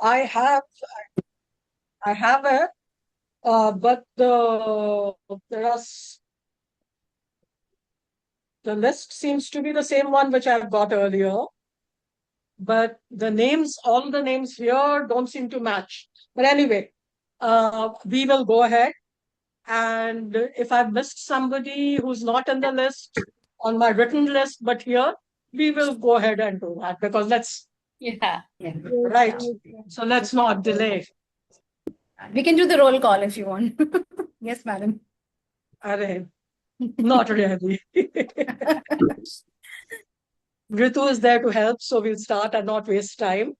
I have it, but the list seems to be the same one which I've got earlier, but all the names here don't seem to match. But anyway, we will go ahead. And if I've missed somebody who's not in the list on my written list, but here, we will go ahead and do that because Yeah. right. So let's not delay. We can do the roll call if you want. Yes, madam. Array. Not really. Ritu is there to help, so we'll start and not waste time.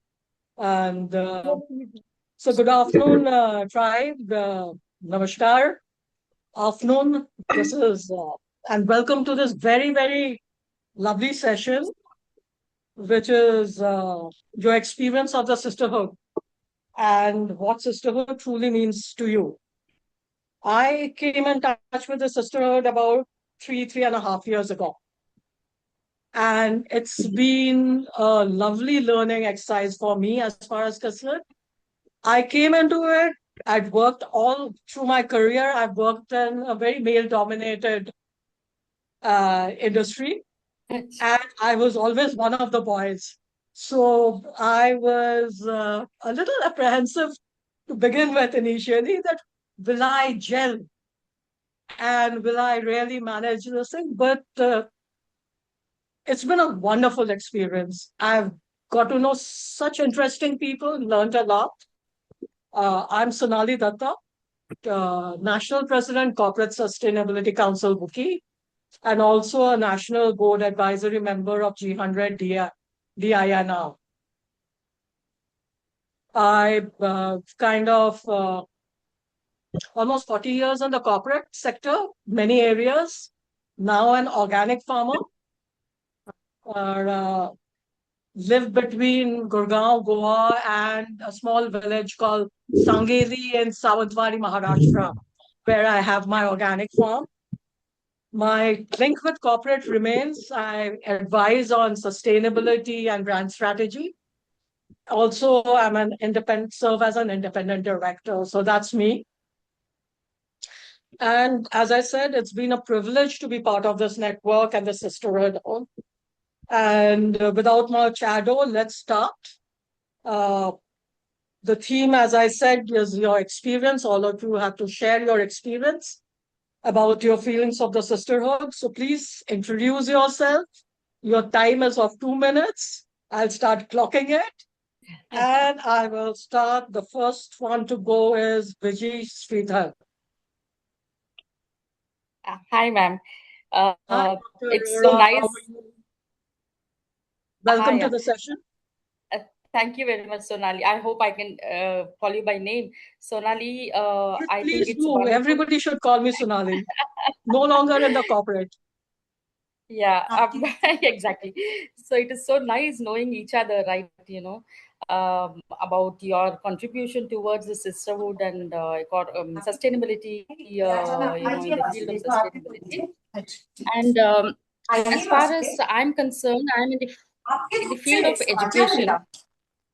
And so good afternoon, tribe. Namaskar. Afternoon. This is, and welcome to this very, very lovely session, which is your experience of the sisterhood and what sisterhood truly means to you. I came in touch with the sisterhood about 3.5 years ago. And it's been a lovely learning exercise for me as far as concerned. I came into it, I'd worked all through my career, I've worked in a very male dominated industry, and I was always one of the boys. So I was a little apprehensive to begin with initially that will I gel and will I really manage this thing? But it's been a wonderful experience. I've got to know such interesting people, learned a lot. I'm Sonali Datta, National President, Corporate Sustainability Council Bookie, and also a National Board Advisory Member of G100 DIA now. I kind of almost 40 years in the corporate sector, many areas, now an organic farmer. Live between Gurgaon, Goa, and a small village called Sangeli in Sawantwadi, Maharashtra, where I have my organic farm. My link with corporate remains. I advise on sustainability and brand strategy. Also, serve as an independent director. So that's me. And as I said, it's been a privilege to be part of this network and the sisterhood. And without much ado, let's start. The theme, as I said, is your experience. All of you have to share your experience about your feelings of the sisterhood. So please introduce yourself. Your time is of 2 minutes. I'll start clocking it. And I will start. The first one to go is Vijay Sridhar. Hi, ma'am. Hi, It's so nice. Welcome to the session. Thank you very much, Sonali. I hope I can call you by name. Sonali, I think it's wonderful. Everybody should call me Sonali. No longer in the corporate. Yeah, exactly. So it is so nice knowing each other, right? About your contribution towards the sisterhood and sustainability, in the field of sustainability. And as far as I'm concerned, I'm in the field of education.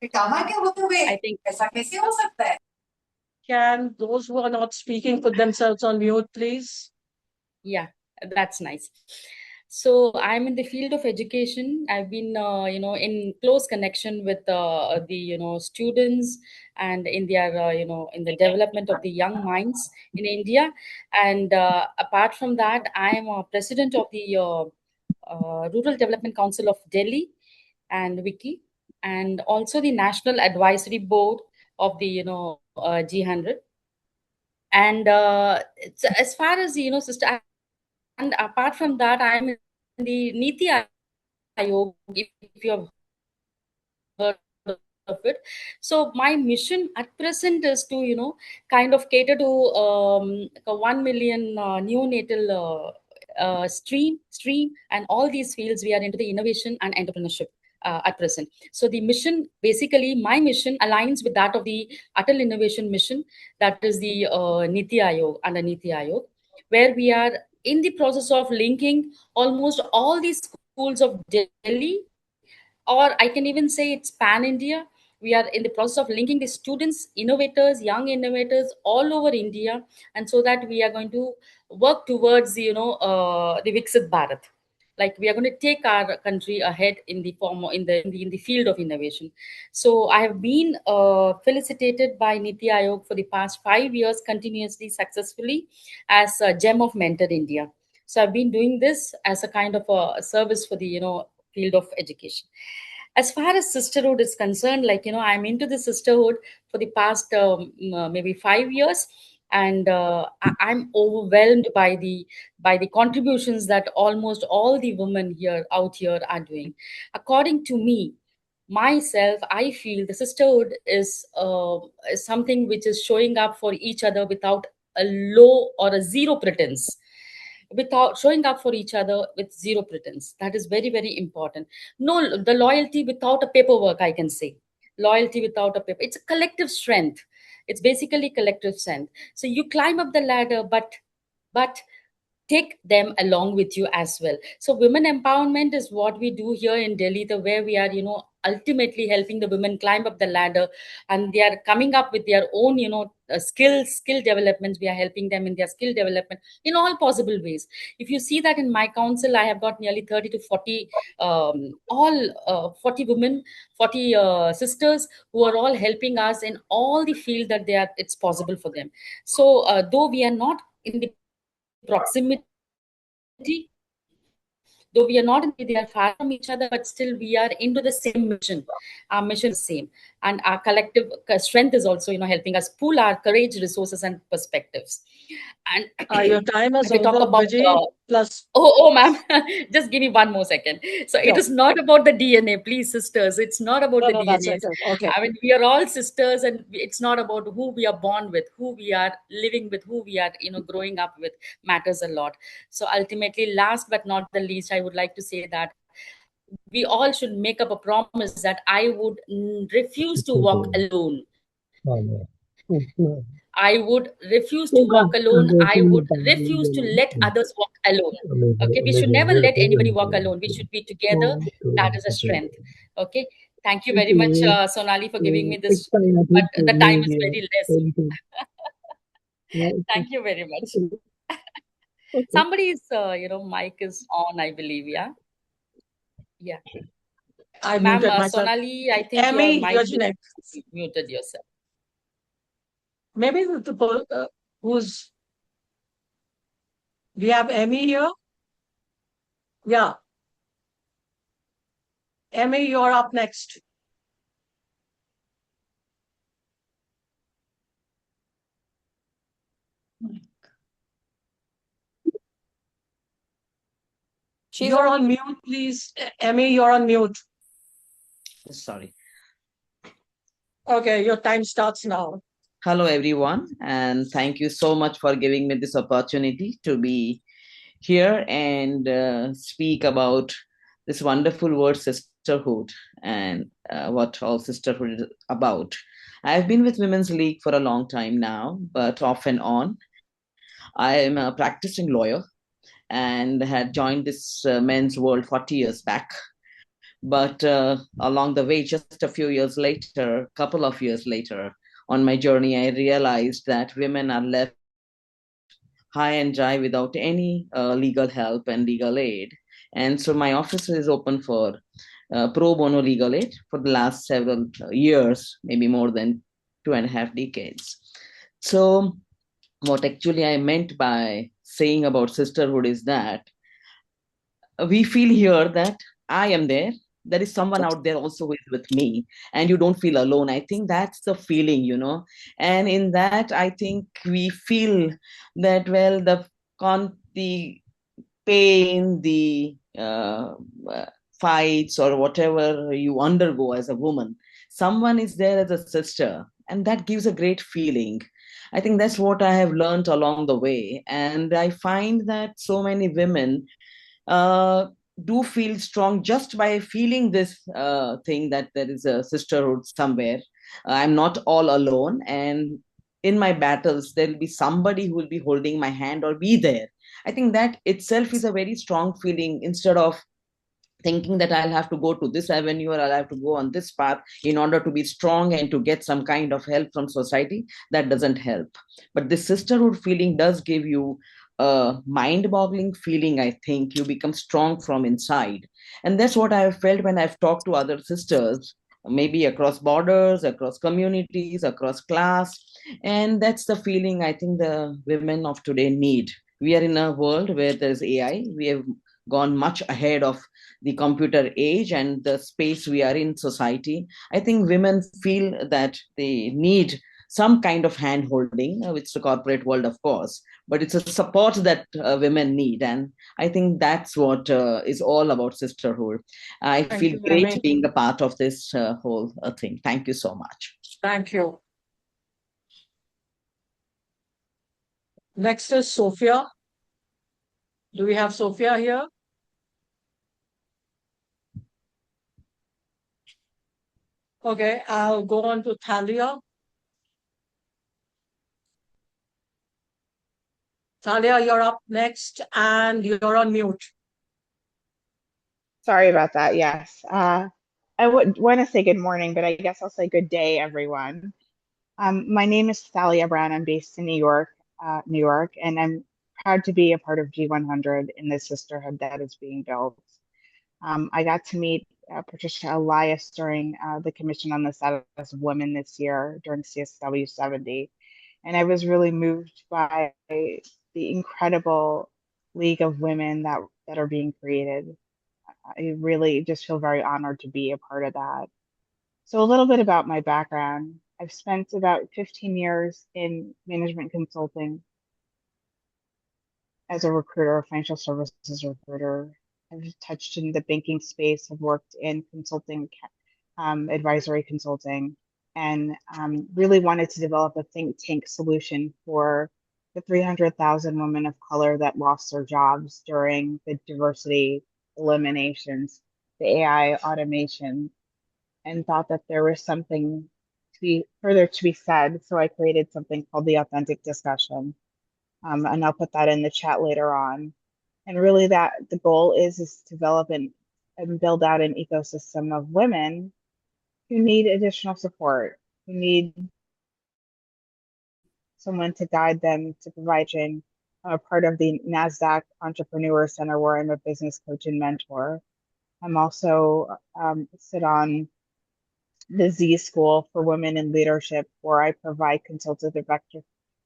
I think. Can those who are not speaking put themselves on mute, please? Yeah, that's nice. So I'm in the field of education. I've been, in close connection with the students and in their, in the development of the young minds in India. And apart from that, I am a president of the Rural Development Council of Delhi and Wiki, and also the National Advisory Board of the, G100. And as far as, sister, and apart from that, I'm in the Niti Ayog, if you have heard of it. So my mission at present is to, kind of cater to 1 million neonatal stream, and all these fields we are into the innovation and entrepreneurship. At present. So the mission, basically my mission aligns with that of the Atal Innovation Mission, that is the Niti Ayog, under Niti Ayog, where we are in the process of linking almost all these schools of Delhi, or I can even say it's pan India, we are in the process of linking the students, innovators, young innovators all over India, and so that we are going to work towards the Viksit Bharat. Like we are going to take our country ahead in the form in the field of innovation. So I have been felicitated by Niti Aayog for the past 5 years continuously, successfully, as a gem of Mentor India. So I've been doing this as a kind of a service for the field of education. As far as sisterhood is concerned, like I'm into the sisterhood for the past maybe 5 years, and I'm overwhelmed by the contributions that almost all the women here out here are doing. According to me, myself, I feel the sisterhood is something which is showing up for each other without a low or a zero pretense, without showing up for each other with zero pretense. That is very, very important. No, the loyalty without a paperwork, I can say. Loyalty without a paper. It's a collective strength. It's basically collective strength. So you climb up the ladder, but take them along with you as well. So women empowerment is what we do here in Delhi, the where we are ultimately helping the women climb up the ladder, and they are coming up with their own skill developments. We are helping them in their skill development in all possible ways. If you see that in my council, I have got nearly 30 to 40 all 40 women, 40 sisters, who are all helping us in all the field that it's possible for them. So though we are not in the proximity, though we are not in, they are far from each other, but still we are into the same mission. Our mission is same, and our collective strength is also helping us pool our courage, resources, and perspectives. And Your time is if we talk over, about Vijay. Plus, ma'am, just give me one more second. So it sure. is not about the DNA, please, sisters. It's not about No, the no, that's DNA. it. Okay. I mean, we are all sisters, and it's not about who we are born with, who we are living with, who we are, growing up with matters a lot. So ultimately, last but not the least, I would like to say that we all should make up a promise that I would refuse to walk alone. I would refuse to walk alone. I would refuse to let others walk alone. Okay, we should never let anybody walk alone. We should be together. That is a strength. Okay, thank you very much, Sonali, for giving me this. But the time is very less. Thank you very much. Somebody's, mic is on, I believe. Yeah, yeah. I Ma'am, muted myself. Sonali, I think your Emmy, mic you're is next. muted yourself. Maybe who's, do you have Emmy here? Yeah. Emmy, you're up next. You're on mute, please. Emmy, you're on mute. Sorry. Okay, your time starts now. Hello, everyone, and thank you so much for giving me this opportunity to be here and speak about this wonderful word sisterhood and what all sisterhood is about. I've been with Women's League for a long time now, but off and on. I am a practicing lawyer and had joined this men's world 40 years back. But along the way, just a few years later, couple of years later, on my journey, I realized that women are left high and dry without any legal help and legal aid. And so my office is open for pro bono legal aid for the last several years, maybe more than 2.5 decades. So what actually I meant by saying about sisterhood is that we feel here that I am there is someone out there also who is with me, and you don't feel alone. I think that's the feeling. And in that, I think we feel that, well, the pain, the fights or whatever you undergo as a woman, someone is there as a sister, and that gives a great feeling. I think that's what I have learned along the way, and I find that so many women uh, do feel strong just by feeling this thing that there is a sisterhood somewhere. I'm not all alone, and in my battles, there will be somebody who will be holding my hand or be there. I think that itself is a very strong feeling instead of thinking that I'll have to go to this avenue or I'll have to go on this path in order to be strong and to get some kind of help from society. That doesn't help. But this sisterhood feeling does give you a mind boggling feeling. I think you become strong from inside. And that's what I have felt when I've talked to other sisters, maybe across borders, across communities, across class. And that's the feeling I think the women of today need. We are in a world where there's AI. We have gone much ahead of the computer age and the space we are in society. I think women feel that they need some kind of hand holding, with the corporate world, of course, but it's a support that women need. And I think that's what is all about sisterhood. I Thank feel you, great Remy. being a part of this whole thing. Thank you so much. Thank you. Next is Sophia. Do we have Sophia here? Okay, I'll go on to Thalia. Thalia, you're up next and you're on mute. Sorry about that. Yes. I would want to say good morning, but I guess I'll say good day, everyone. My name is Thalia Brown. I'm based in New York, and I'm proud to be a part of G100 in the sisterhood that is being built. I got to meet Patricia Elias during the Commission on the Status of Women this year during CSW 70, and I was really moved by the incredible League of Women that are being created. I really just feel very honored to be a part of that. So, a little bit about my background. I've spent about 15 years in management consulting as a recruiter, a financial services recruiter. I've touched in the banking space, I've worked in consulting, advisory consulting, and really wanted to develop a think tank solution for the 300,000 women of color that lost their jobs during the diversity eliminations, the AI automation, and thought that there was something to be said. So I created something called the Authentic Discussion, and I'll put that in the chat later on. And really, that the goal is to develop and build out an ecosystem of women who need additional support, who need someone to guide them, to provide training. I'm a part of the NASDAQ Entrepreneur Center, where I'm a business coach and mentor. I'm also sit on the Z School for Women in Leadership, where I provide consultative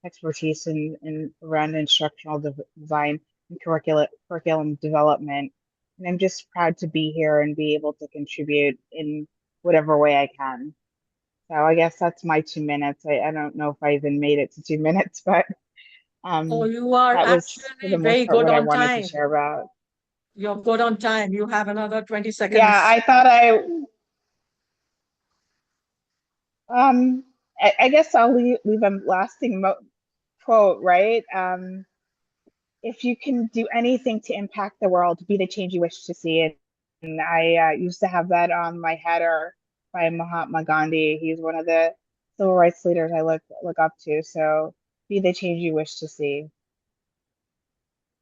expertise in around instructional design and curriculum development. And I'm just proud to be here and be able to contribute in whatever way I can. So I guess that's my 2 minutes. I don't know if I even made it to 2 minutes, but Oh, you are that was for actually the most very part good what I on wanted to time. share about. You're good on time. You have another 20 seconds. Yeah, I thought I guess I'll leave a lasting quote, right? If you can do anything to impact the world, be the change you wish to see. And I used to have that on my header by Mahatma Gandhi. He's one of the civil rights leaders I look up to. So be the change you wish to see.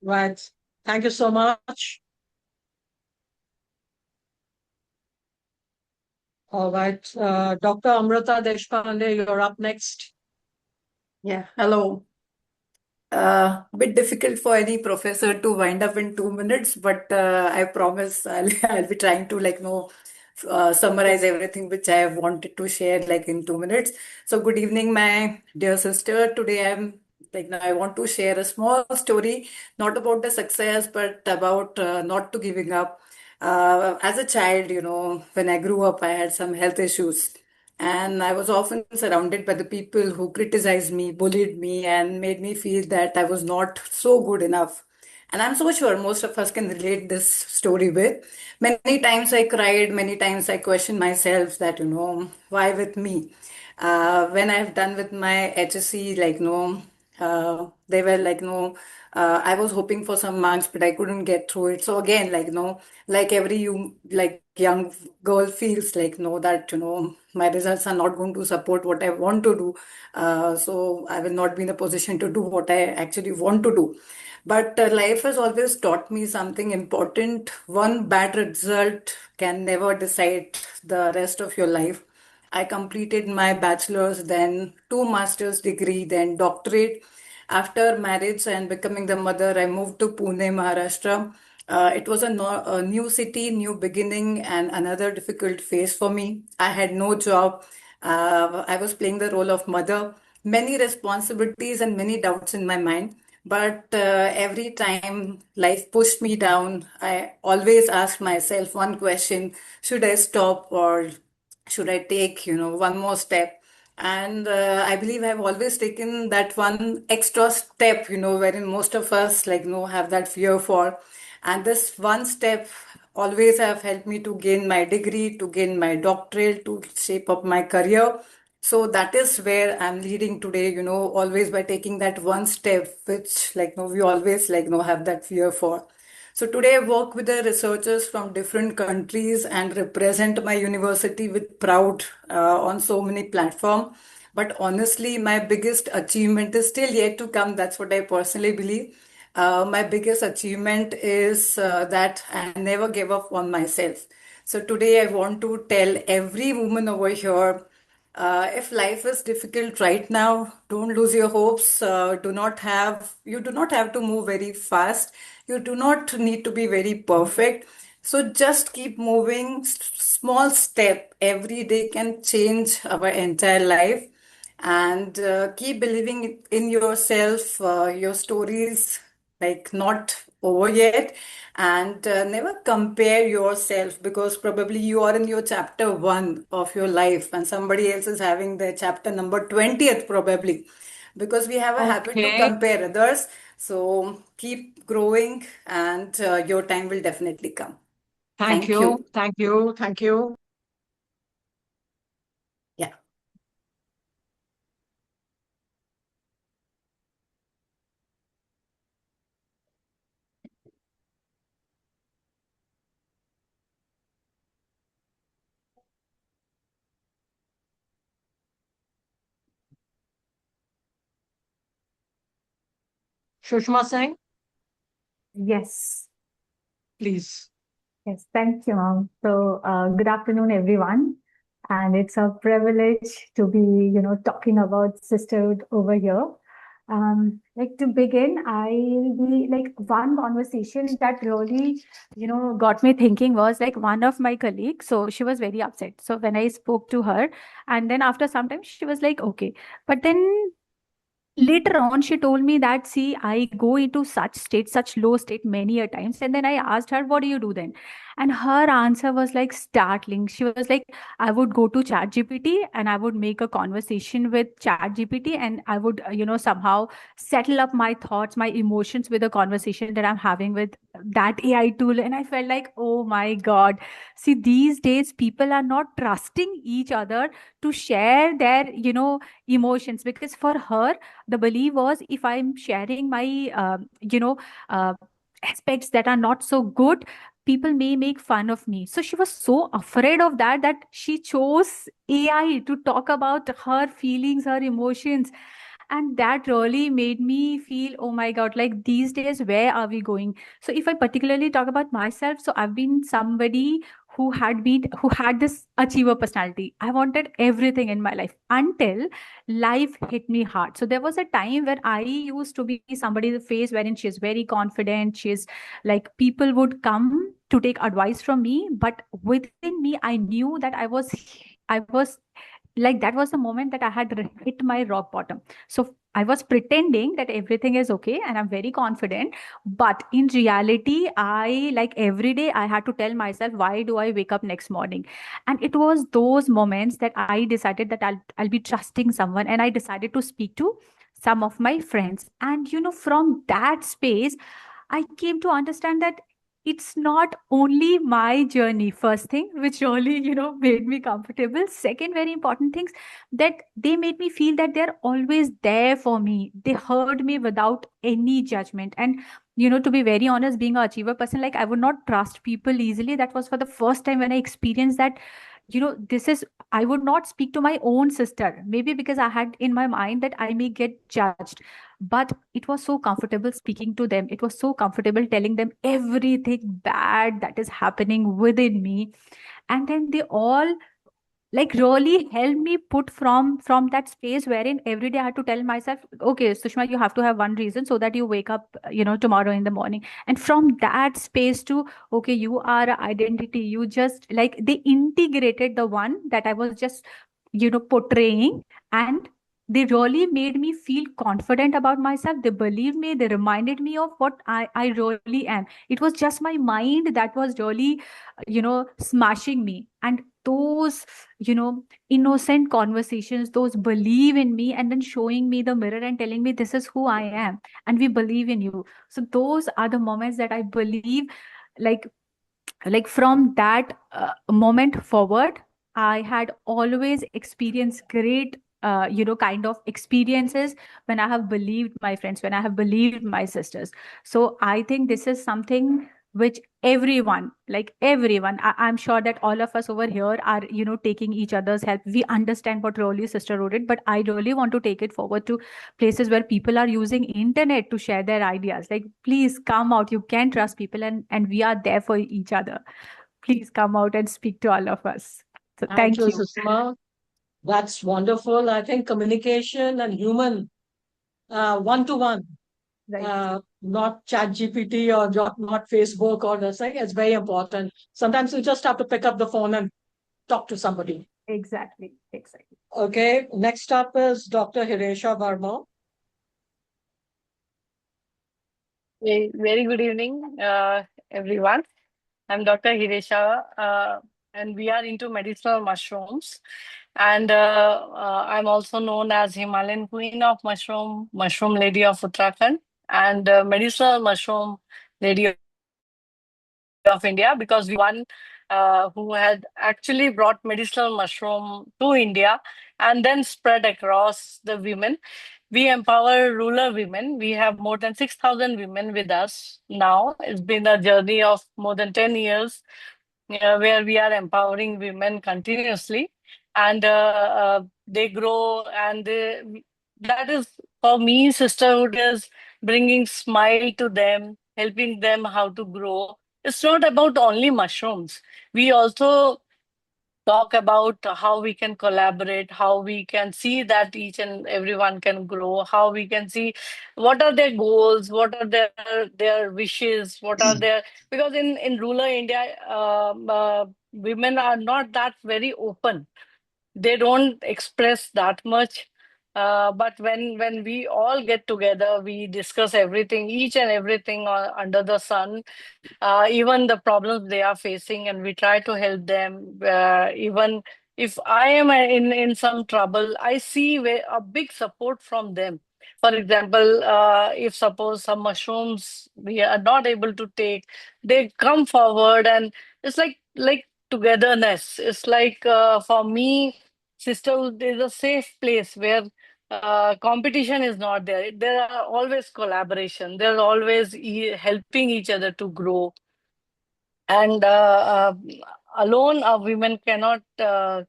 Right. Thank you so much. All right. Dr. Amrita Deshpande, you're up next. Yeah, hello. Bit difficult for any professor to wind up in 2 minutes, but I promise I'll be trying to summarize everything which I have wanted to share in 2 minutes. So good evening, my dear sister. Today I want to share a small story, not about the success, but about not to giving up. As a child, when I grew up, I had some health issues. And I was often surrounded by the people who criticized me, bullied me, and made me feel that I was not so good enough. And I'm so sure most of us can relate this story with. Many times I cried, many times I questioned myself that, why with me? When I've done with my HSC, They were like, no, I was hoping for some marks, but I couldn't get through it. So again, like, no, like every you like young girl feels like, no, that, my results are not going to support what I want to do. So I will not be in a position to do what I actually want to do. But life has always taught me something important. One bad result can never decide the rest of your life. I completed my bachelor's, then two master's degree, then doctorate. After marriage and becoming the mother, I moved to Pune, Maharashtra. It was a new city, new beginning, and another difficult phase for me. I had no job. I was playing the role of mother, many responsibilities and many doubts in my mind. But every time life pushed me down, I always asked myself one question: should I stop, or should I take, one more step? And I believe I've always taken that one extra step, wherein most of us like, have that fear for. And this one step always have helped me to gain my degree, to gain my doctorate, to shape up my career. So that is where I'm leading today, always by taking that one step, which like, we always like, have that fear for. So today I work with the researchers from different countries and represent my university with proud on so many platforms. But honestly, my biggest achievement is still yet to come. That's what I personally believe. My biggest achievement is that I never gave up on myself. So today I want to tell every woman over here, if life is difficult right now, don't lose your hopes. You do not have to move very fast. You do not need to be very perfect. So just keep moving. Small step every day can change our entire life. And keep believing in yourself. Your stories like not over yet, and never compare yourself, because probably you are in your chapter 1 of your life and somebody else is having their chapter number 20th probably, because we have a habit to Okay. compare others. So keep growing, and your time will definitely come. Thank Thank you. you. Thank you. Thank you. Yeah. Shushma Singh, Yes, please. yes, thank you, ma'am. So, good afternoon, everyone. And it's a privilege to be, talking about sisterhood over here. Like to begin, I'll be like one conversation that really, got me thinking was like one of my colleagues. So she was very upset. So when I spoke to her, and then after some time, she was like, okay. But then later on she told me that, see, I go into such low state many a times, and then I asked her, what do you do then? And her answer was like startling. She was like, I would go to chat gpt and I would make a conversation with chat gpt, and I would somehow settle up my thoughts, my emotions with the conversation that I'm having with that AI tool. And I felt like, oh my god, see, these days people are not trusting each other to share their emotions, because for her the belief was, if I'm sharing my uh, aspects that are not so good, people may make fun of me. So she was so afraid of that she chose AI to talk about her feelings, her emotions. And that really made me feel, oh my god, like these days where are we going? So if I particularly talk about myself, so I've been somebody who had this achiever personality. I wanted everything in my life until life hit me hard. So there was a time where I used to be somebody, the face wherein she's very confident, she's like, people would come to take advice from me, but within me I knew that I was like, that was the moment that I had hit my rock bottom. So I was pretending that everything is okay and I'm very confident. But in reality, I, like, every day I had to tell myself, why do I wake up next morning? And it was those moments that I decided that I'll be trusting someone, and I decided to speak to some of my friends. And from that space, I came to understand that it's not only my journey, first thing, which really, made me comfortable. Second, very important things, that they made me feel that they're always there for me. They heard me without any judgment. And, to be very honest, being an achiever person, like, I would not trust people easily. That was for the first time when I experienced that, I would not speak to my own sister, maybe because I had in my mind that I may get judged. But it was so comfortable speaking to them. It was so comfortable telling them everything bad that is happening within me. And then they all, like, really helped me put from that space wherein every day I had to tell myself, okay, Sushma, you have to have one reason so that you wake up, tomorrow in the morning. And from that space to, okay, you are a identity, you just, like, they integrated the one that I was just, portraying. And they really made me feel confident about myself. They believed me. They reminded me of what I really am. It was just my mind that was really, smashing me. And those, innocent conversations, those believe in me, and then showing me the mirror and telling me this is who I am, and we believe in you. So those are the moments that I believe, like from that moment forward, I had always experienced great, kind of experiences when I have believed my friends, when I have believed my sisters. So I think this is something which everyone, I'm sure that all of us over here are, taking each other's help. We understand what really sisterhood is, but I really want to take it forward to places where people are using internet to share their ideas. Like, please come out. You can trust people, and we are there for each other. Please come out and speak to all of us. So Thank thank you, you. Sushma. That's wonderful. I think communication and human, one-to-one, Right. not chat GPT or not Facebook or this thing. It's very important. Sometimes you just have to pick up the phone and talk to somebody. Exactly. Exactly. Okay, next up is Dr. Hiresha Verma. Very good evening, everyone. I'm Dr. Hiresha, and we are into medicinal mushrooms. And I'm also known as Himalayan Queen of Mushroom, Mushroom Lady of Uttarakhand, and Medicinal Mushroom Lady of India, because we one who had actually brought medicinal mushroom to India and then spread across the women. We empower rural women. We have more than 6,000 women with us now. It's been a journey of more than 10 years, where we are empowering women continuously, and they grow, and that is, for me, sisterhood is bringing smile to them, helping them how to grow. It's not about only mushrooms. We also talk about how we can collaborate, how we can see that each and everyone can grow, how we can see what are their goals, what are their wishes, what are their, because in rural India, women are not that very open. They don't express that much. But when we all get together, we discuss everything, each and everything under the sun, even the problems they are facing, and we try to help them. Even if I am in some trouble, I see a big support from them. For example, if suppose some mushrooms we are not able to take, they come forward, and it's like togetherness. It's like, for me, sisterhood is a safe place where competition is not there. There are always collaboration. There's always helping each other to grow. And alone, women cannot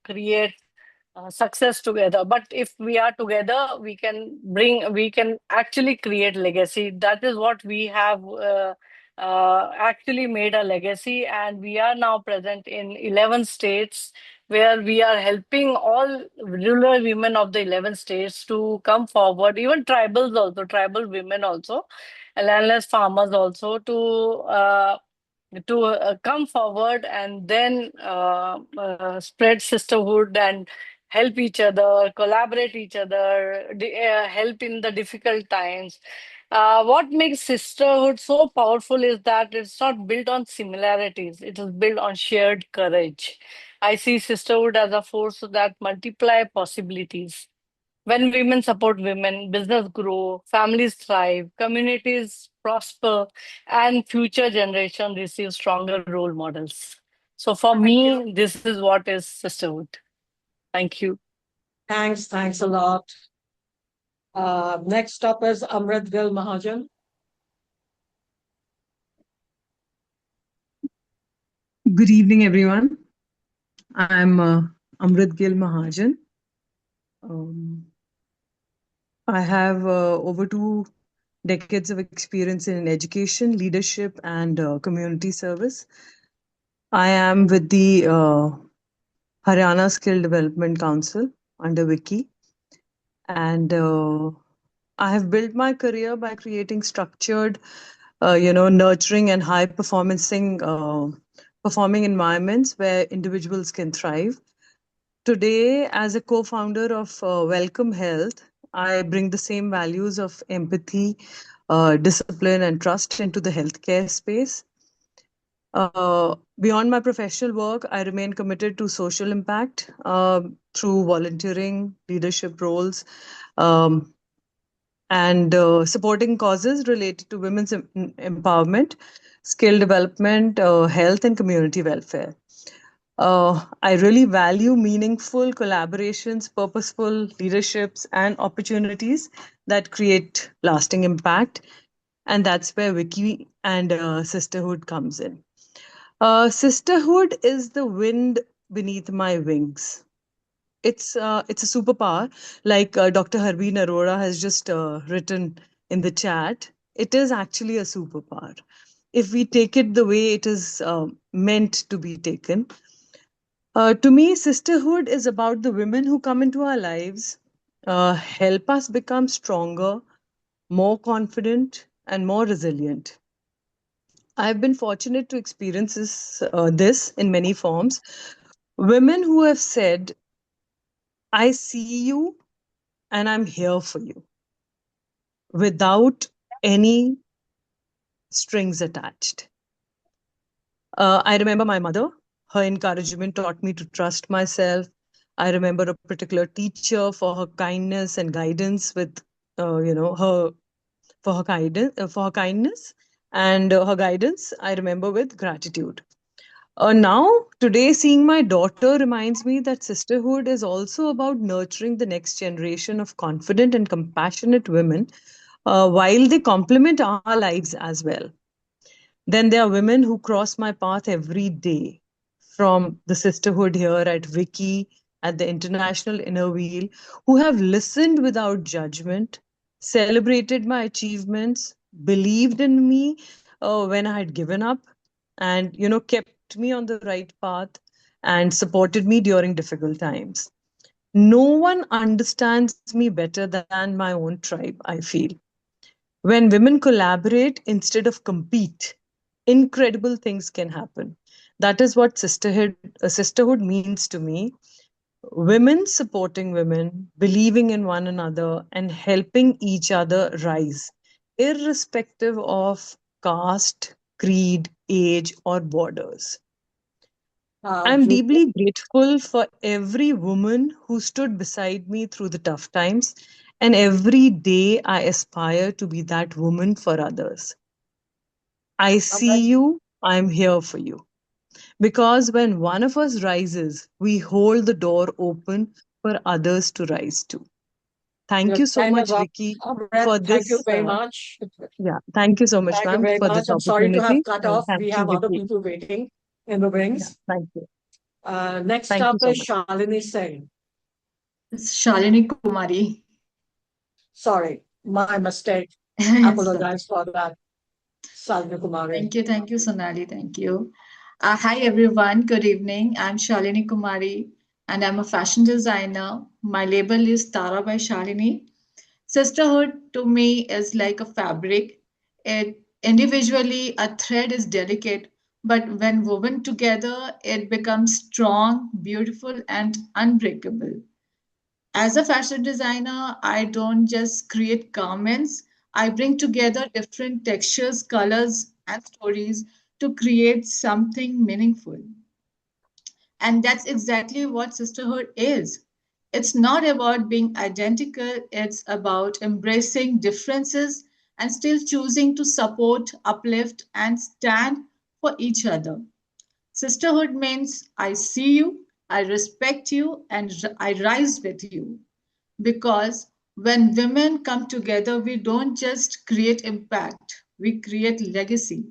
create success together. But if we are together, we can actually create legacy. That is what we have actually made a legacy. And we are now present in 11 states, where we are helping all rural women of the 11 states to come forward, even tribals also, tribal women also, and landless farmers also, to come forward, and then spread sisterhood and help each other, collaborate each other, help in the difficult times. What makes sisterhood so powerful is that it's not built on similarities, it is built on shared courage. I see sisterhood as a force that multiply possibilities. When women support women, business grow, families thrive, communities prosper, and future generation receive stronger role models. So for me, this is what is sisterhood. Thank you. Thanks a lot. Next up is Amrit Gil Mahajan. Good evening, everyone. I'm Amrit Gil Mahajan. Um, I have over 2 decades of experience in education, leadership, and community service. I am with the Haryana Skill Development Council under Wiki, and I have built my career by creating structured, nurturing and high performing environments where individuals can thrive. Today, as a co founder of Welcome Health, I bring the same values of empathy, discipline, and trust into the healthcare space. Beyond my professional work, I remain committed to social impact through volunteering, leadership roles, um, and supporting causes related to women's empowerment, skill development, health, and community welfare. I really value meaningful collaborations, purposeful leaderships, and opportunities that create lasting impact. And that's where Wiki and Sisterhood comes in. Sisterhood is the wind beneath my wings. It's a superpower, like Dr. Harbeen Arora has just written in the chat. It is actually a superpower if we take it the way it is meant to be taken. To me, sisterhood is about the women who come into our lives, help us become stronger, more confident, and more resilient. I've been fortunate to experience this in many forms. Women who have said, I see you and I'm here for you without any strings attached. I remember my mother. Her encouragement taught me to trust myself. I remember a particular teacher for her kindness and guidance with, her for her kindness and her guidance. I remember with gratitude. Now, today, seeing my daughter reminds me that sisterhood is also about nurturing the next generation of confident and compassionate women while they complement our lives as well. Then there are women who cross my path every day, from the sisterhood here at Wiki, at the International Inner Wheel, who have listened without judgment, celebrated my achievements, believed in me when I had given up, and kept me on the right path and supported me during difficult times. No one understands me better than my own tribe, I feel. When women collaborate instead of compete, incredible things can happen. That is what sisterhood means to me. Women supporting women, believing in one another, and helping each other rise, irrespective of caste, creed, age, or borders. I'm deeply grateful for every woman who stood beside me through the tough times, and every day I aspire to be that woman for others. I see you, I'm here for you. Because when one of us rises, we hold the door open for others to rise too. Thank you so much, Vicky, for Thank you this. very much. Yeah, thank you so much, Thank you ma'am, very for much. this I'm sorry to opportunity. have cut And off. thank We you, have other Vicky. people waiting in the wings. Yeah, thank you. Next Thank you up so is much. Shalini Singh. It's Shalini Kumari. Sorry, my mistake. It's Apologize for that, Shalini Kumari. Thank you, Sonali. Thank you. Hi, everyone. Good evening. I'm Shalini Kumari, and I'm a fashion designer. My label is Tara by Shalini. Sisterhood to me is like a fabric. It individually, a thread is delicate, but when woven together, it becomes strong, beautiful, and unbreakable. As a fashion designer, I don't just create garments, I bring together different textures, colors, and stories to create something meaningful. And that's exactly what sisterhood is. It's not about being identical, it's about embracing differences and still choosing to support, uplift, and stand for each other. Sisterhood means I see you, I respect you, and I rise with you. Because when women come together, we don't just create impact, we create legacy.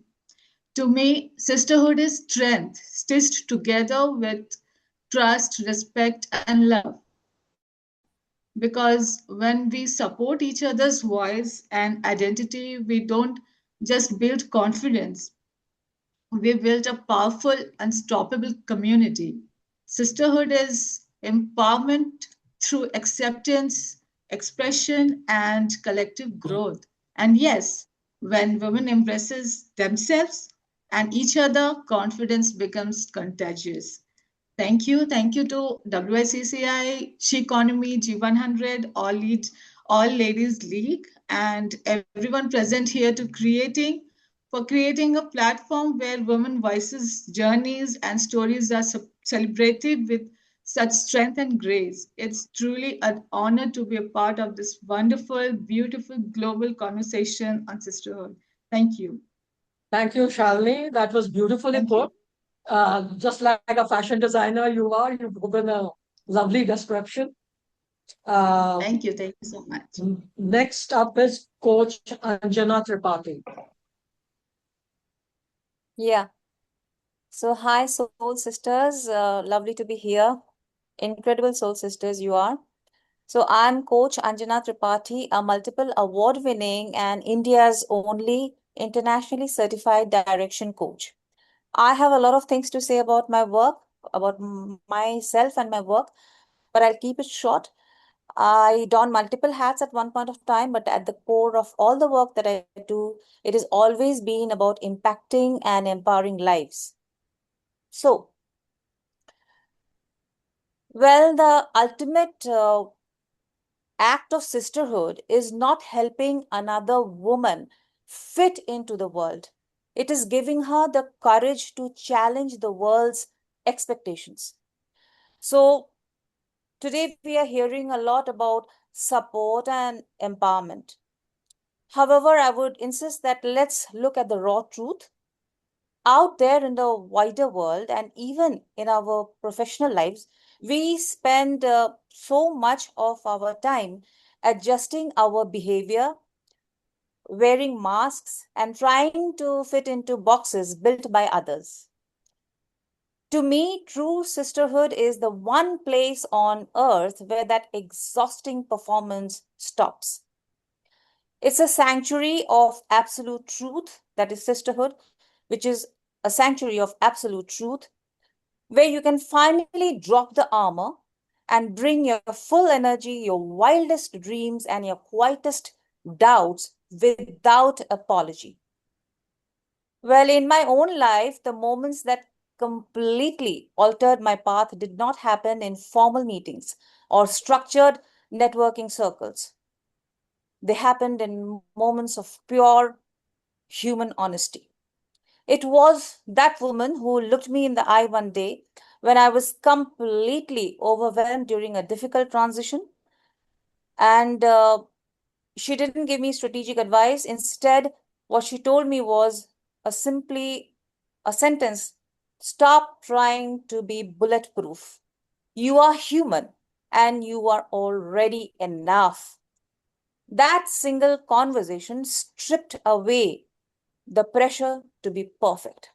To me, sisterhood is strength stitched together with trust, respect, and love. Because when we support each other's voice and identity, we don't just build confidence, we build a powerful, unstoppable community. Sisterhood is empowerment through acceptance, expression, and collective growth. And yes, when women embraces themselves and each other, confidence becomes contagious. Thank you. Thank you to WICCI, She Economy, G100, All Ladies League, and everyone present here for creating a platform where women voices, journeys, and stories are celebrated with such strength and grace. It's truly an honor to be a part of this wonderful, beautiful global conversation on sisterhood. Thank you. Thank you, Shalini. That was beautifully Thank put. you. Just like a fashion designer you've given a lovely description. Thank you. Thank you so much. Next up is Coach Anjana Tripathi. Yeah. So, hi, Soul Sisters. Lovely to be here. Incredible Soul Sisters, you are. So, I'm Coach Anjana Tripathi, a multiple award winning and India's only internationally certified direction coach. I have a lot of things to say about my work, about myself and my work, but I'll keep it short. I don multiple hats at one point of time, but at the core of all the work that I do, it has always been about impacting and empowering lives. So, well, the ultimate act of sisterhood is not helping another woman fit into the world. It is giving her the courage to challenge the world's expectations. So, today we are hearing a lot about support and empowerment. However, I would insist that let's look at the raw truth. Out there in the wider world and even in our professional lives, we spend so much of our time adjusting our behavior, wearing masks, and trying to fit into boxes built by others. To me, true sisterhood is the one place on earth where that exhausting performance stops. It's a sanctuary of absolute truth, that is sisterhood, which is a sanctuary of absolute truth, where you can finally drop the armor and bring your full energy, your wildest dreams, and your quietest doubts without apology. Well, in my own life, the moments that completely altered my path did not happen in formal meetings or structured networking circles. They happened in moments of pure human honesty. It was that woman who looked me in the eye one day when I was completely overwhelmed during a difficult transition. And she didn't give me strategic advice. Instead, what she told me was simply a sentence: stop trying to be bulletproof. You are human and you are already enough. That single conversation stripped away the pressure to be perfect.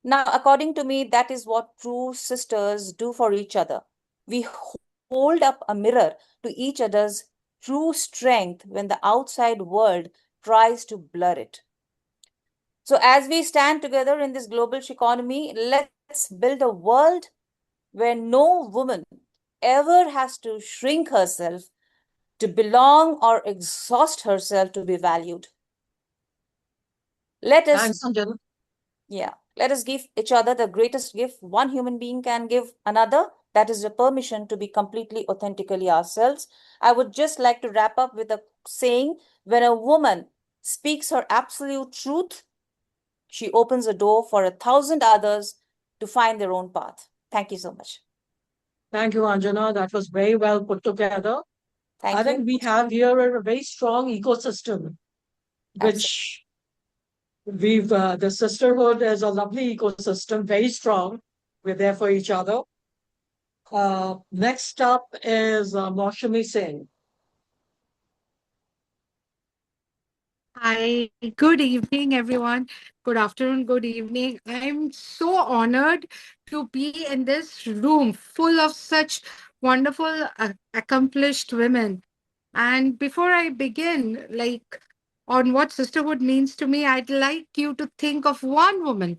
Now, according to me, that is what true sisters do for each other. We hold up a mirror to each other's true strength when the outside world tries to blur it. So, as we stand together in this global economy, let's build a world where no woman ever has to shrink herself to belong or exhaust herself to be valued. Let us, let us give each other the greatest gift one human being can give another. That is the permission to be completely authentically ourselves. I would just like to wrap up with a saying: when a woman speaks her absolute truth, she opens a door for 1,000 others to find their own path. Thank you so much. Thank you, Anjana. That was very well put together. Thank I think you. we have here a very strong ecosystem, Absolutely. which the sisterhood is a lovely ecosystem, very strong. We're there for each other. Next up is Maushami Singh. Hi, good evening, everyone. Good afternoon, good evening. I'm so honored to be in this room full of such wonderful, accomplished women. And before I begin, like on what sisterhood means to me, I'd like you to think of one woman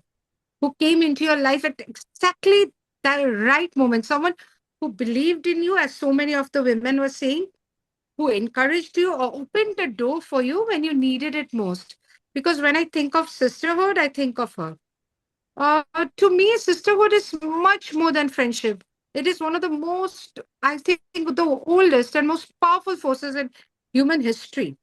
who came into your life at exactly the right moment, someone who believed in you, as so many of the women were saying, who encouraged you or opened the door for you when you needed it most. Because when I think of sisterhood, I think of her. To me, sisterhood is much more than friendship. It is one of the most, I think, the oldest and most powerful forces in human history.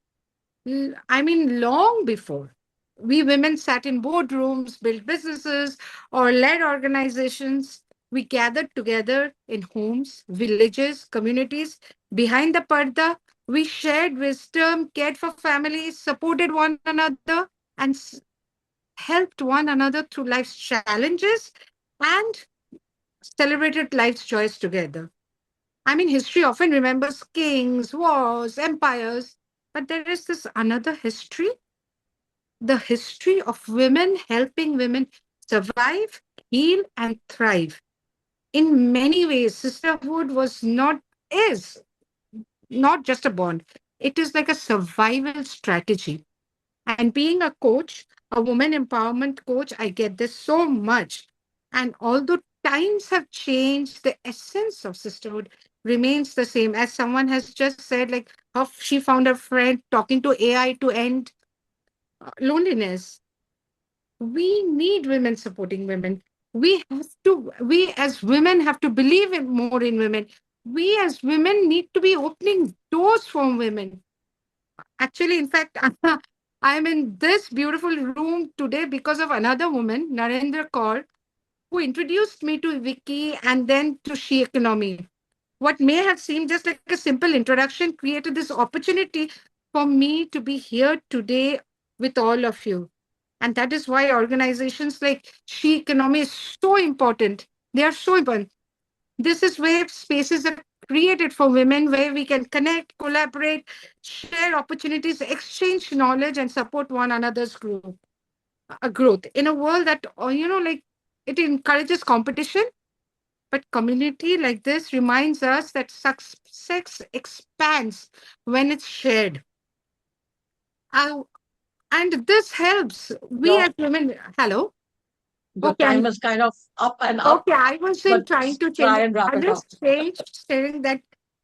I mean, long before. We women sat in boardrooms, built businesses, or led organizations. We gathered together in homes, villages, communities. Behind the parda, we shared wisdom, cared for families, supported one another, and helped one another through life's challenges and celebrated life's joys together. I mean, history often remembers kings, wars, empires, but there is this another history, the history of women helping women survive, heal, and thrive. In many ways, sisterhood is not just a bond, it is like a survival strategy. And being a coach, a woman empowerment coach, I get this so much. And although times have changed, the essence of sisterhood remains the same. As someone has just said, like how she found a friend talking to AI to end loneliness. We need women supporting women. We as women have to believe more in women. We as women need to be opening doors for women. Actually, in fact, I'm in this beautiful room today because of another woman, Narendra Kaur, who introduced me to Vicky and then to She Economy. What may have seemed just like a simple introduction created this opportunity for me to be here today with all of you. And that is why organizations like She Economy is so important. They are so important. This is where spaces are created for women where we can connect, collaborate, share opportunities, exchange knowledge, and support one another's growth in a world that, like it encourages competition. But community like this reminds us that success expands when it's shared. Uh, and this helps. We Your, as women, hello? your Okay, time is kind of up and up, okay, I wasn't but trying to change try it. and wrap I'm it up. just saying that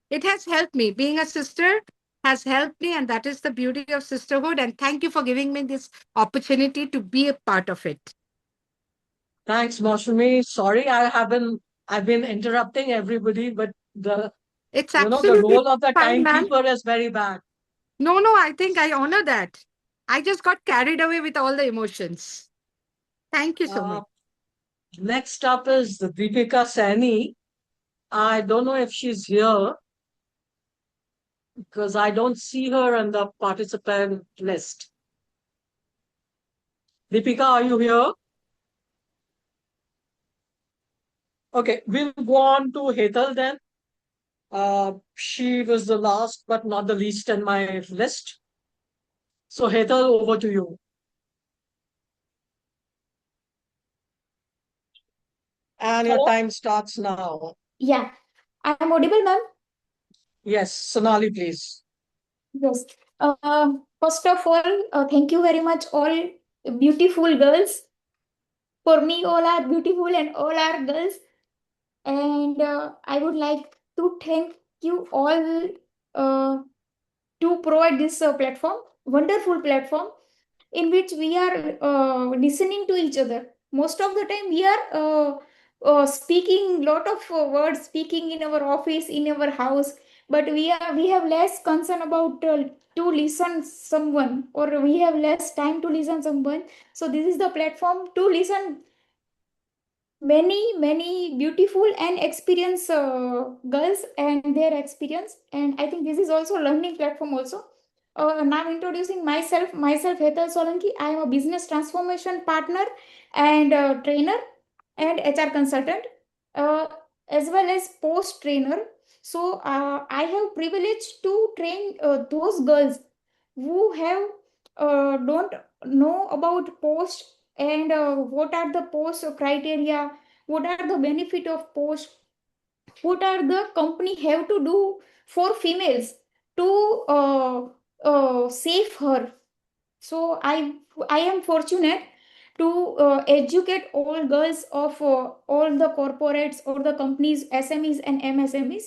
it has helped me. Being a sister has helped me, and that is the beauty of sisterhood. And thank you for giving me this opportunity to be a part of it. Thanks, Maushami. Sorry, I've been interrupting everybody, but It's the absolutely role of the fine, ma'am. timekeeper is very bad. No, I think I honor that. I just got carried away with all the emotions. Thank you so much. Next up is the Deepika Saini. I don't know if she's here because I don't see her on the participant list. Deepika, are you here? Okay, we'll go on to Hetal then. She was the last but not the least in my list. So Hetal, over to you. And your Hello? time starts now. Yeah, I'm audible, ma'am. Yes, Sonali, please. Yes. First of all, thank you very much, all beautiful girls. For me, all are beautiful and all are girls. And I would like to thank you all to provide this platform, wonderful platform, in which we are listening to each other. Most of the time, we are speaking lot of words, speaking in our office, in our house, but we have less concern about to listen someone, or we have less time to listen someone. So this is the platform to listen many beautiful and experienced girls and their experience. And I think this is also learning platform also. Now introducing myself Hetal Solanki. I am a business transformation partner and trainer and HR consultant, uh, as well as post trainer. So I have privilege to train those girls who have don't know about post and what are the post criteria, what are the benefit of post, what are the company have to do for females to save her. So I am fortunate to educate all girls of all the corporates or the companies, SMEs and MSMEs.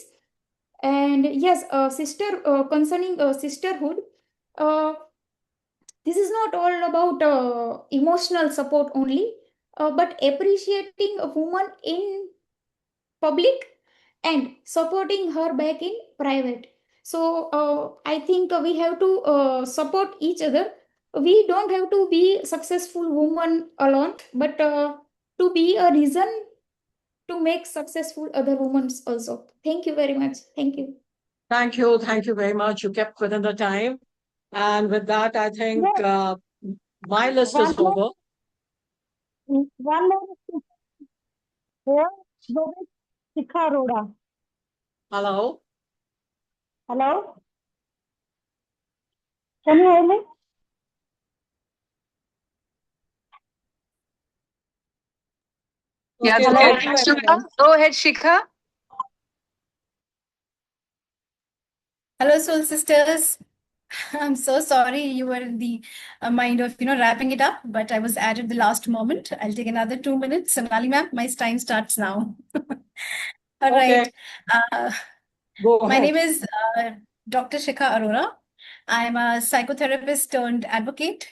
And yes, concerning sisterhood, uh, this is not all about emotional support only, but appreciating a woman in public and supporting her back in private. So I think we have to support each other. We don't have to be successful woman alone, but to be a reason to make successful other women also. Thank you very much. Thank you. Thank you. Thank you very much. You kept within the time. And with that, I think my list is over. One more here. Go with Shikha Arora. Hello. Hello. Can you hear me? Yeah, Okay, go thank ahead, you, Shikha. everyone. Go ahead, Shikha. Hello, Soul Sisters. I'm so sorry you were in the mind of, wrapping it up, but I was added the last moment. I'll take another 2 minutes. Sonali ma'am, my time starts now. All Okay. right. Uh, Go my ahead. name is Dr. Shikha Arora. I'm a psychotherapist turned advocate.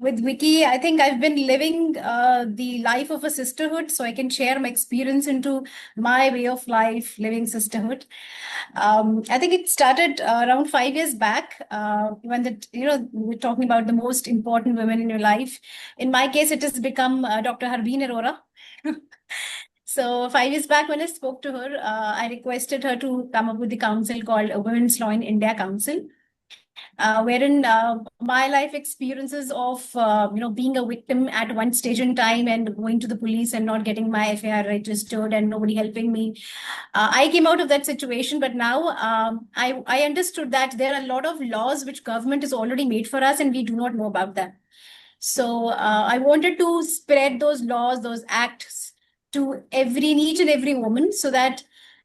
With Wiki, I think I've been living the life of a sisterhood, so I can share my experience into my way of life, living sisterhood. I think it started around 5 years back when we're talking about the most important women in your life. In my case, it has become Dr. Harbeen Arora. So 5 years back, when I spoke to her, I requested her to come up with the council called Women's Law in India Council. Wherein my life experiences of being a victim at one stage in time and going to the police and not getting my FIR registered and nobody helping me. I came out of that situation, but now I understood that there are a lot of laws which government has already made for us and we do not know about them. So I wanted to spread those laws, those acts to each and every woman, so that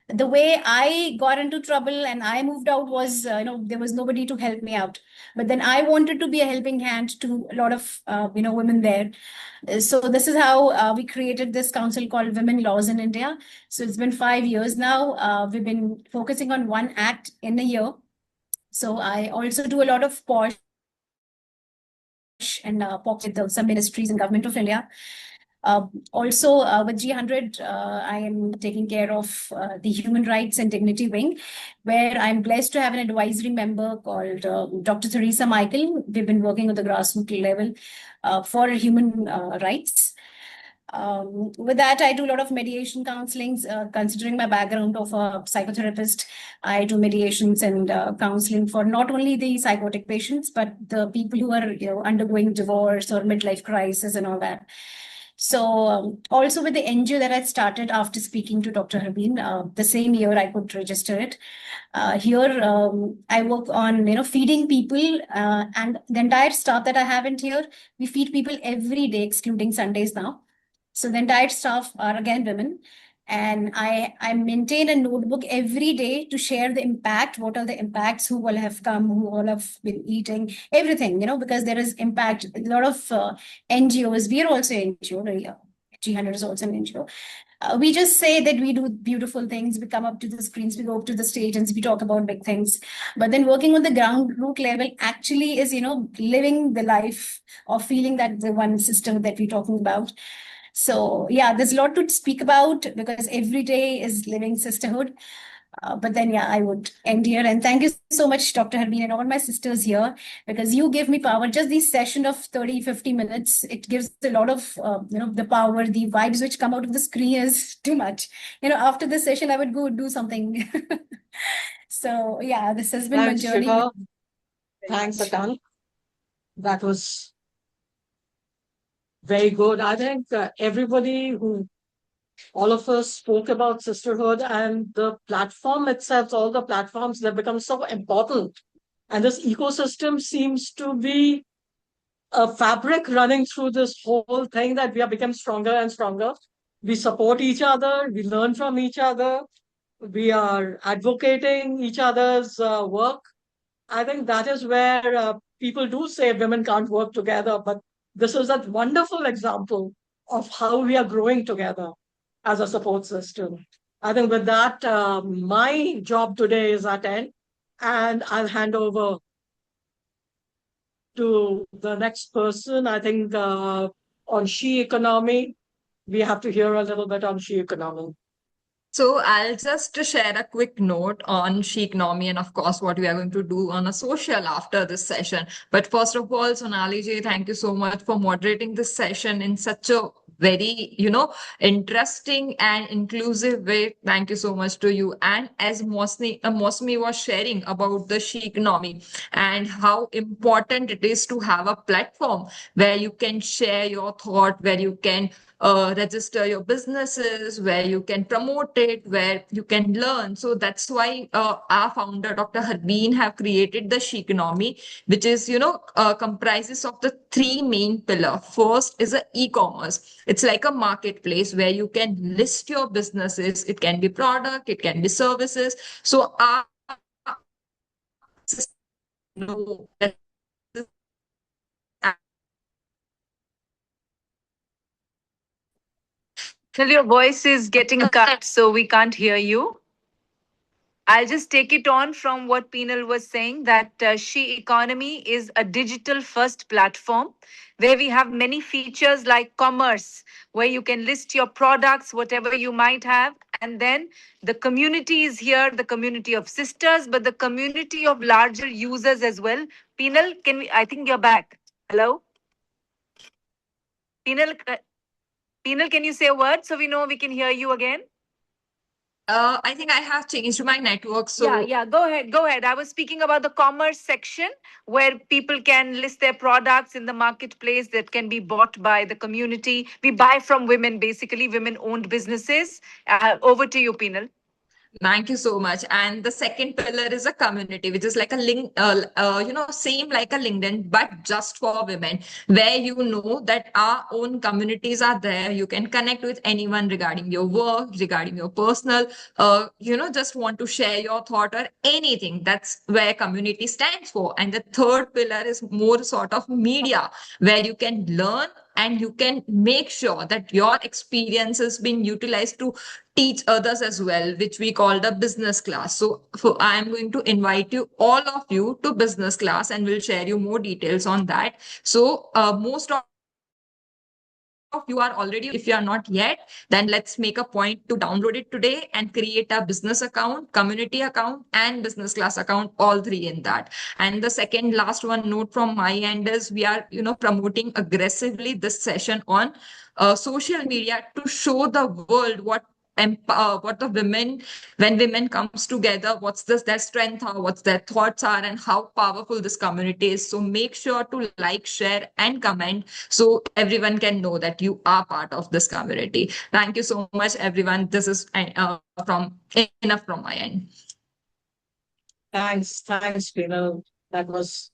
the way I got into trouble and I moved out was, there was nobody to help me out. But then I wanted to be a helping hand to a lot of, women there. So this is how we created this council called Women Laws in India. So it's been 5 years now. We've been focusing on one act in a year. So I also do a lot of POSH and POC with some ministries and government of India. Also, with G100, I am taking care of the Human Rights and Dignity Wing, where I'm blessed to have an advisory member called Dr. Theresa Michael. We've been working at the grassroots level for human rights. With that, I do a lot of mediation counselings. Considering my background of a psychotherapist, I do mediations and counseling for not only the psychotic patients, but the people who are undergoing divorce or midlife crisis and all that. So also with the NGO that I started after speaking to Dr. Harbeen, the same year I could register it. Here I work on feeding people, and the entire staff that I have in here, we feed people every day, excluding Sundays now. So the entire staff are again women. And I maintain a notebook every day to share the impact. What are the impacts? Who will have come? Who all have been eating? Everything, because there is impact. A lot of NGOs. We are also NGO. G100 is also an NGO. We just say that we do beautiful things. We come up to the screens, we go up to the stage, and we talk about big things. But then working on the ground root level actually is, living the life of feeling that the one system that we're talking about. So yeah, there's a lot to speak about because every day is living sisterhood. But then, yeah, I would end here. And thank you so much, Dr. Harbeen, and all my sisters here, because you give me power. Just this session of 30, 50 minutes, it gives a lot of, the power, the vibes which come out of the screen is too much. After this session, I would go do something. So, yeah, this has been my Thanks, journey. Shiva. Thanks, Akan. That was very good. I think all of us spoke about sisterhood, and the platform itself, all the platforms, they become so important. And this ecosystem seems to be a fabric running through this whole thing, that we have become stronger and stronger. We support each other, we learn from each other, we are advocating each other's work. I think that is where people do say women can't work together, but this is a wonderful example of how we are growing together as a support system. I think with that, my job today is at end, and I'll hand over to the next person. I think on she economy, we have to hear a little bit on she economy. So I'll just share a quick note on she economy and of course what we are going to do on a social after this session. But first of all, Sonali ji, thank you so much for moderating this session in such a very, interesting and inclusive way. Thank you so much to you. And as Mosmi was sharing about the she economy and how important it is to have a platform where you can share your thought, where you can register your businesses, where you can promote it, where you can learn. So that's why our founder, Dr. Harbeen, have created the She Economy, which is, comprises of the three main pillars. First is a e-commerce. It's like a marketplace where you can list your businesses. It can be product, it can be services. So our Till your voice is getting cut, so we can't hear you. I'll just take it on from what Peenal was saying, that She Economy is a digital first platform where we have many features like commerce, where you can list your products, whatever you might have. And then the community is here, the community of sisters, but the community of larger users as well. Peenal, I think you're back. Hello? Peenal, can you say a word so we know we can hear you again? I think I have changed my network. So Yeah, go ahead. I was speaking about the commerce section where people can list their products in the marketplace that can be bought by the community. We buy from women, basically women-owned businesses. Over to you, Peenal. Thank you so much. And the second pillar is a community, which is like a link, same like a LinkedIn, but just for women, where you know that our own communities are there. You can connect with anyone regarding your work, regarding your personal, just want to share your thought or anything. That's where community stands for. And the third pillar is more sort of media, where you can learn and you can make sure that your experience is being utilized to teach others as well, which we call the business class. So I am going to invite you, all of you, to business class, and we'll share you more details on that. So most of you are already, if you are not yet, then let's make a point to download it today and create a business account, community account, and business class account, all three in that. And the second last one note from my end is we are promoting aggressively this session on social media to show the world what the women, when women comes together, what's their strength are, what's their thoughts are, and how powerful this community is. So make sure to like, share, and comment so everyone can know that you are part of this community. Thank you so much, everyone. This is enough from my end. Thanks, Peenal. That was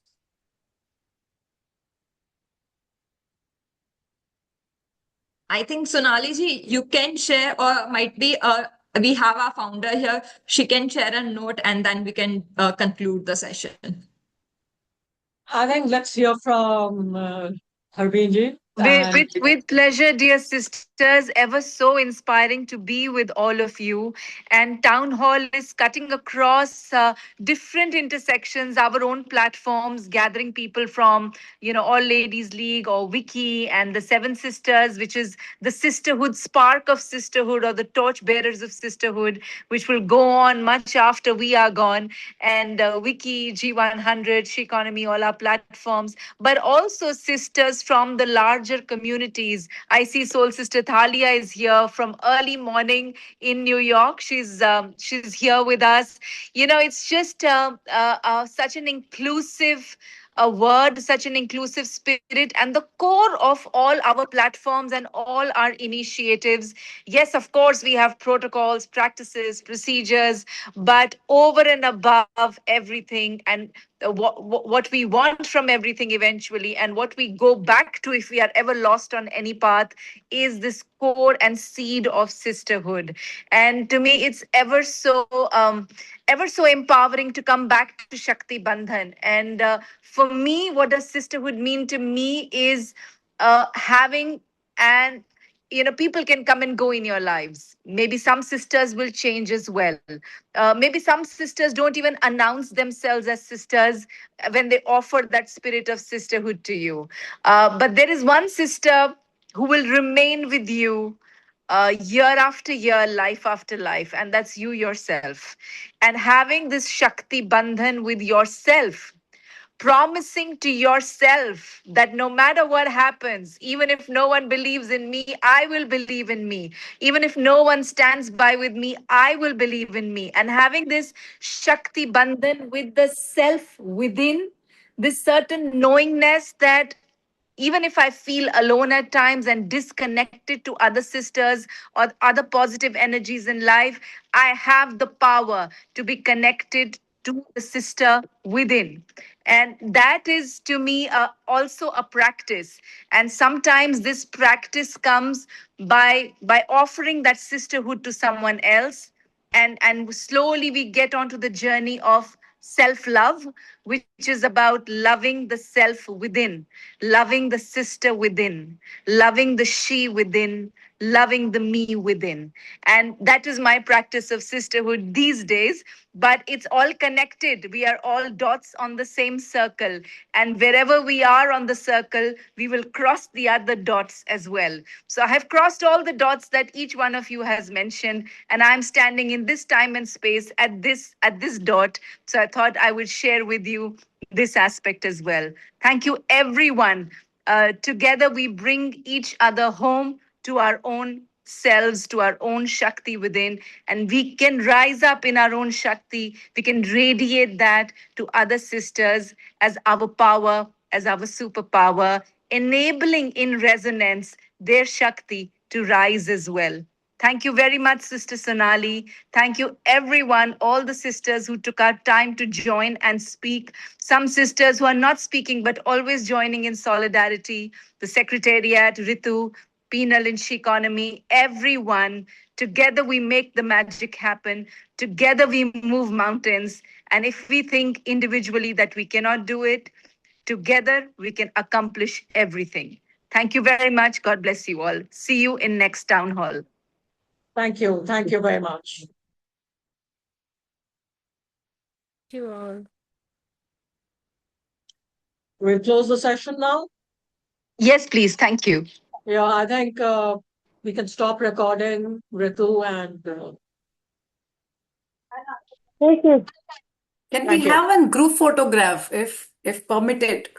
I think Sonali ji, you can share, or might be we have our founder here. She can share a note, and then we can conclude the session. I think let's hear from Harbeen ji. With pleasure, dear sisters. Ever so inspiring to be with all of you. And Town Hall is cutting across different intersections, our own platforms, gathering people from, All Ladies League or Wiki and the Seven Sisters, which is the sisterhood, spark of sisterhood, or the torch bearers of sisterhood, which will go on much after we are gone. And Wiki, G100, She Economy, all our platforms, but also sisters from the larger communities. I see Soul Sister Thalia is here from early morning in New York. She's here with us. It's just such an inclusive a word, such an inclusive spirit, and the core of all our platforms and all our initiatives. Yes, of course, we have protocols, practices, procedures, but over and above everything, and what we want from everything eventually, and what we go back to if we are ever lost on any path, is this core and seed of sisterhood. And to me, it's ever so empowering to come back to Shakti Bandhan. And for me, what does sisterhood mean to me is having and people can come and go in your lives. Maybe some sisters will change as well. Maybe some sisters don't even announce themselves as sisters when they offer that spirit of sisterhood to you. But there is one sister who will remain with you year after year, life after life, and that's you yourself. And having this Shakti Bandhan with yourself, promising to yourself that no matter what happens, even if no one believes in me, I will believe in me. Even if no one stands by with me, I will believe in me. And having this Shakti Bandhan with the self within, this certain knowingness that even if I feel alone at times and disconnected to other sisters or other positive energies in life, I have the power to be connected to the sister within. And that is to me also a practice. And sometimes this practice comes by offering that sisterhood to someone else, and slowly we get onto the journey of self love, which is about loving the self within, loving the sister within, loving the she within, loving the me within. And that is my practice of sisterhood these days. But it's all connected. We are all dots on the same circle. And wherever we are on the circle, we will cross the other dots as well. So I have crossed all the dots that each one of you has mentioned. And I'm standing in this time and space at this dot. So I thought I would share with you this aspect as well. Thank you, everyone. Together, we bring each other home to our own selves, to our own Shakti within, and we can rise up in our own Shakti. We can radiate that to other sisters as our power, as our superpower, enabling in resonance their Shakti to rise as well. Thank you very much, Sister Sonali. Thank you, everyone, all the sisters who took our time to join and speak. Some sisters who are not speaking but always joining in solidarity. The Secretariat, Ritu, Penal and She Economy, everyone. Together we make the magic happen. Together we move mountains. And if we think individually that we cannot do it, together we can accomplish everything. Thank you very much. God bless you all. See you in next town hall. Thank you. Thank you very much. Thank you all. We'll close the session now. Yes, please. Thank you. Yeah, I think we can stop recording, Ritu, and Thank you. Can Thank we you. have a group photograph if permitted?